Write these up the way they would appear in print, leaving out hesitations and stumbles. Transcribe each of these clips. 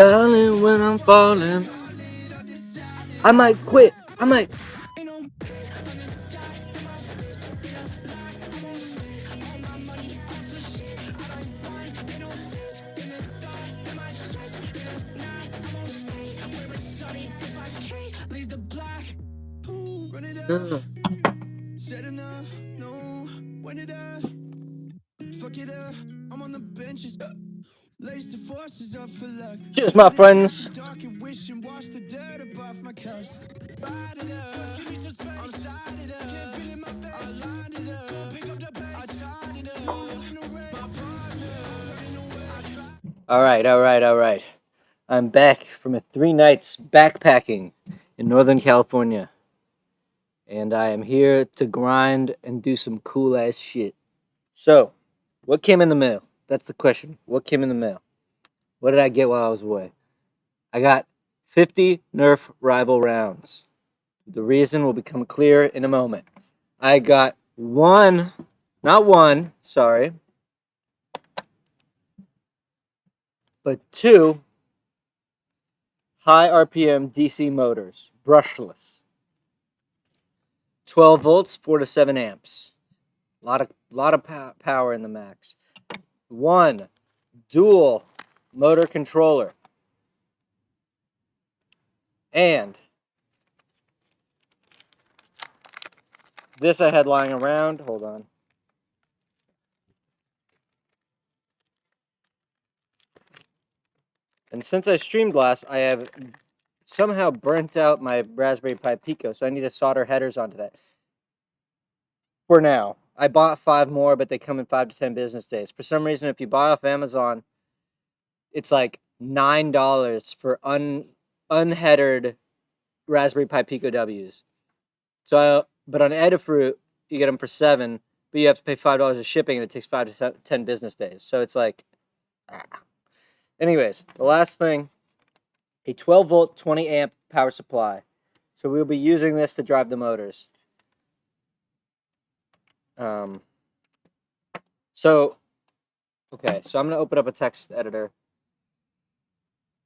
Darling, when I'm falling, I might quit. I might. No. Cheers, my friends. All right, all right, all right. I'm back from a 3 nights backpacking in Northern California, and I am here to grind and do some cool ass shit. So, what came in the mail? That's the question. What came in the mail? What did I get while I was away? I got 50 Nerf rival rounds. The reason will become clear in a moment. I got sorry, but two high RPM DC motors, brushless. 12 volts, 4 to 7 amps. Lot of power in the max. One dual motor controller. And this I had lying around. Hold on. And since I streamed last, I have somehow burnt out my Raspberry Pi Pico, so I need to solder headers onto that. For now. I bought 5 more, but they come in 5 to 10 business days. For some reason, if you buy off Amazon, it's like $9 for unheadered Raspberry Pi Pico Ws. But on Adafruit, you get them for 7, but you have to pay $5 of shipping, and it takes 5 to 10 business days. So it's like, Anyways, the last thing, a 12 volt, 20 amp power supply. So we'll be using this to drive the motors. So I'm going to open up a text editor,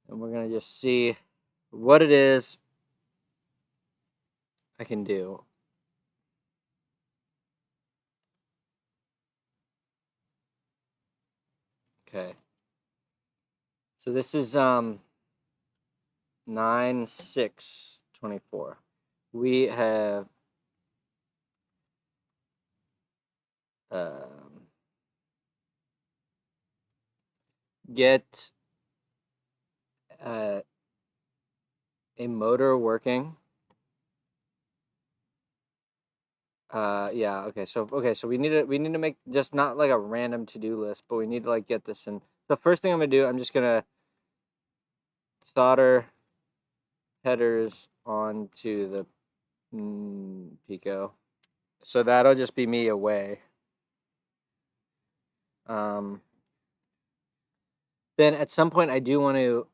and we're going to just see what it is I can do. Okay. So this is 9/6/24. We have get a motor working. Yeah, okay. So we need to make just not like a random to-do list, but we need to like get this in. The first thing I'm gonna do, I'm just gonna solder headers onto the Pico. So that'll just be me away. Then at some point I do want to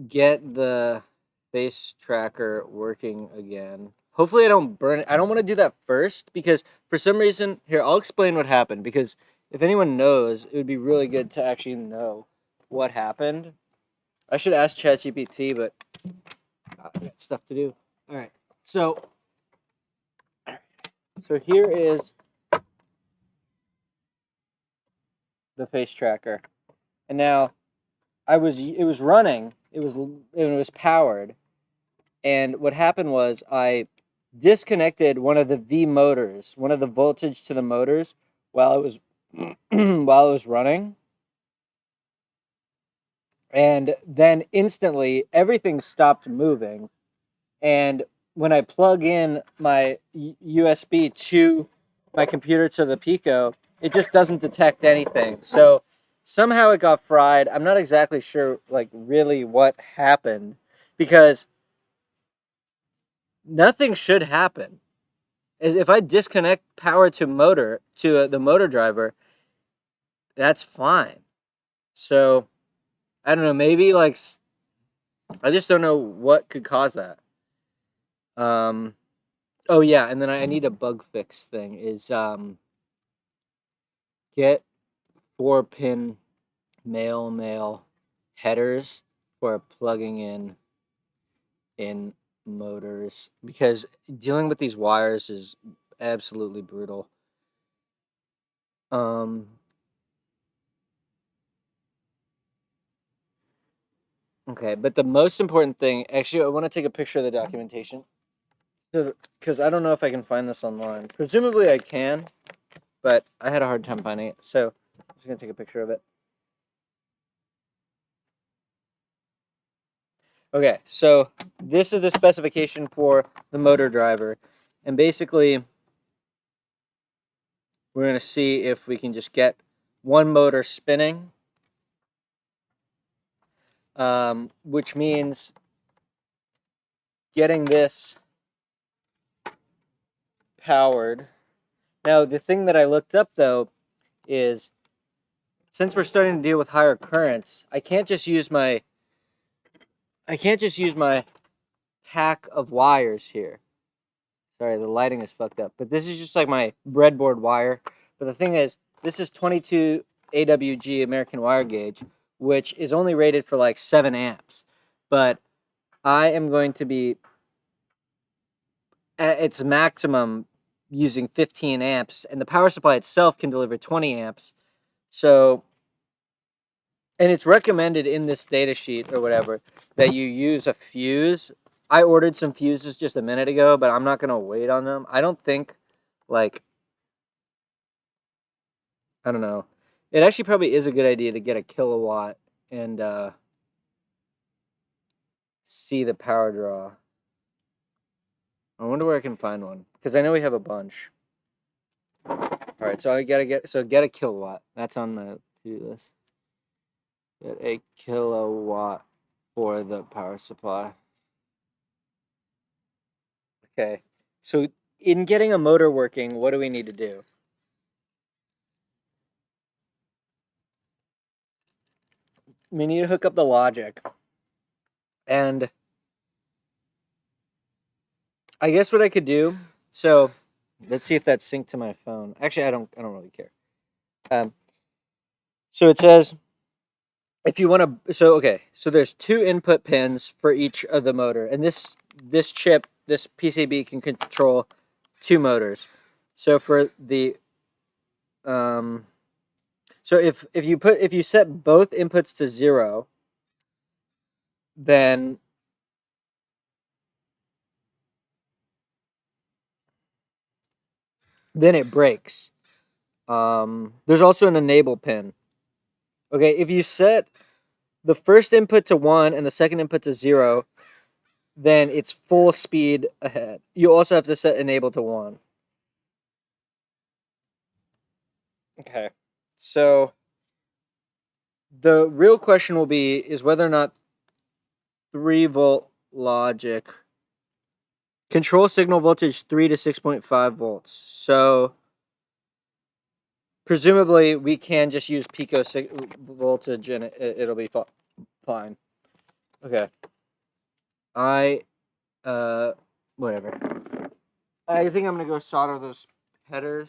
get the face tracker working again. Hopefully I don't burn it. I don't want to do that first because for some reason, here, I'll explain what happened because if anyone knows, it would be really good to actually know what happened. I should ask ChatGPT, but I got stuff to do. All right. So here is the face tracker. And now it was running. It was powered. And what happened was I disconnected one of the V motors, one of the voltage to the motors while it was while it was running. And then instantly everything stopped moving. And when I plug in my USB to my computer to the Pico, it just doesn't detect anything. So somehow it got fried. I'm not exactly sure like really what happened because nothing should happen. If I disconnect power to the motor driver, that's fine. So I don't know, maybe like I just don't know what could cause that. Oh yeah, and then I need a bug fix thing is get 4-pin male headers for plugging in motors, because dealing with these wires is absolutely brutal. Okay, but the most important thing, actually, I want to take a picture of the documentation, so because I don't know if I can find this online. Presumably I can, but I had a hard time finding it, so I'm just gonna take a picture of it. Okay, so this is the specification for the motor driver, and basically we're gonna see if we can just get one motor spinning, which means getting this powered. Now, the thing that I looked up though is, since we're starting to deal with higher currents, I can't just use my pack of wires here. Sorry, the lighting is fucked up, but this is just like my breadboard wire. But the thing is, this is 22 AWG American wire gauge, which is only rated for like 7 amps. But I am going to be at its maximum using 15 amps, and the power supply itself can deliver 20 amps. So, and it's recommended in this data sheet or whatever that you use a fuse. I ordered some fuses just a minute ago, but I'm not going to wait on them. I don't think, like, I don't know. It actually probably is a good idea to get a kilowatt and see the power draw. I wonder where I can find one, because I know we have a bunch. All right, so get a kilowatt. That's on the to-do list. Get a kilowatt for the power supply. Okay, so in getting a motor working, what do we need to do? We need to hook up the logic, and I guess what I could do. So let's see if that's synced to my phone. Actually, I don't really care. So it says, if you want to, so okay, so there's 2 input pins for each of the motor, and this chip, this PCB can control 2 motors. So for the so if you set both inputs to 0, then it breaks. There's also an enable pin. Okay, if you set the first input to 1 and the second input to 0, then it's full speed ahead. You also have to set enable to 1. Okay, so the real question will be is whether or not 3-volt logic control signal voltage 3 to 6.5 volts. So presumably we can just use pico voltage and it'll be fine. Okay. Whatever. I think I'm gonna go solder those headers.